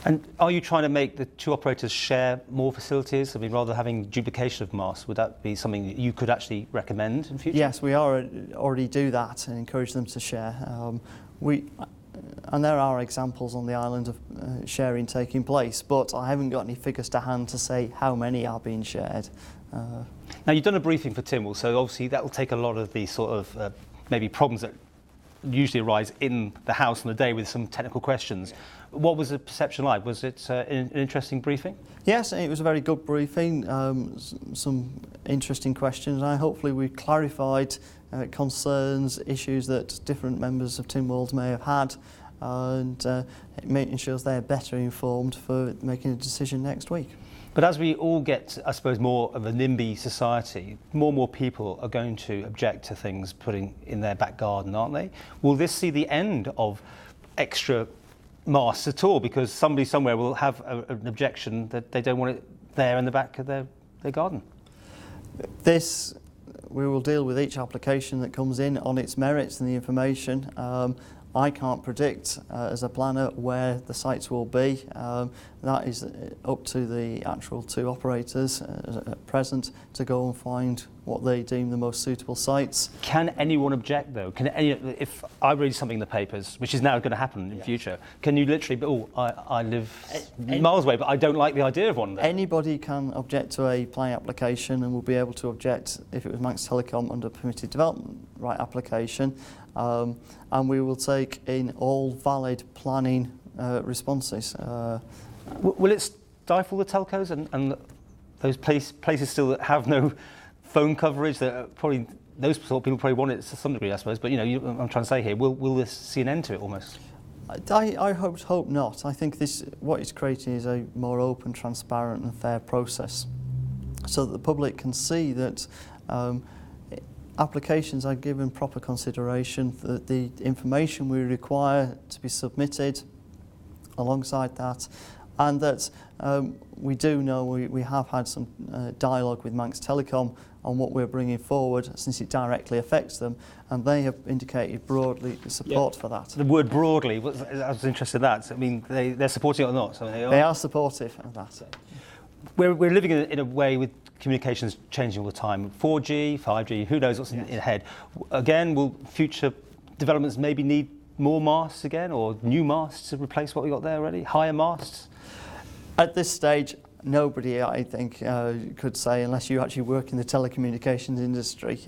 And are you trying to make the two operators share more facilities? I mean, rather than having duplication of masts, would that be something that you could actually recommend in future? Yes, we already do that and encourage them to share. And there are examples on the island of sharing taking place, but I haven't got any figures to hand to say how many are being shared. Now, you've done a briefing for Tynwald, so obviously that will take a lot of the sort of maybe problems that usually arise in the house on the day with some technical questions. What was the perception like? Was it an interesting briefing? Yes, it was a very good briefing, some interesting questions. Hopefully we clarified concerns, issues that different members of Tynwald may have had, and making sure they're better informed for making a decision next week. But as we all get, I suppose, more of a NIMBY society, more and more people are going to object to things putting in their back garden, aren't they? Will this see the end of extra masts at all? Because somebody somewhere will have an objection that they don't want it there in the back of their garden. This, we will deal with each application that comes in on its merits and the information. I can't predict as a planner where the sites will be. That is up to the actual two operators at present to go and find what they deem the most suitable sites. Can anyone object though? If I read something in the papers, which is now going to happen in future, can you literally, I live miles away, but I don't like the idea of one there? Anybody can object to a planning application and will be able to object if it was Masts Telecom under permitted development right application. And we will take in all valid planning responses. Will it stifle the telcos and those places still that have no phone coverage? That probably those sort of people probably want it to some degree, I suppose. But I'm trying to say here, will this see an end to it almost? I hope not. I think what it's creating is a more open, transparent, and fair process, so that the public can see that. Applications are given proper consideration, that the information we require to be submitted alongside that, and that we do know we have had some dialogue with Masts Telecom on what we're bringing forward, since it directly affects them, and they have indicated broadly support for that. The word broadly, I was interested in that. I mean, they're supporting it or not? So they are supportive of that. We're living in a way with communications changing all the time. 4G, 5G, who knows what's in ahead. Again, will future developments maybe need more masts again, or new masts to replace what we got there already? Higher masts? At this stage, nobody, I think, could say, unless you actually work in the telecommunications industry.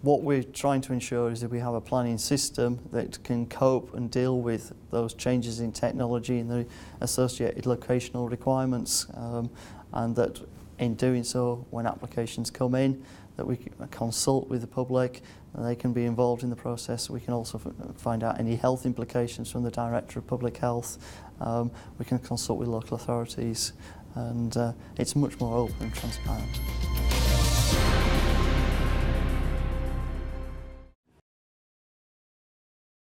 What we're trying to ensure is that we have a planning system that can cope and deal with those changes in technology and the associated locational requirements, and that in doing so, when applications come in, that we can consult with the public, and they can be involved in the process. We can also find out any health implications from the Director of Public Health. We can consult with local authorities, and it's much more open and transparent.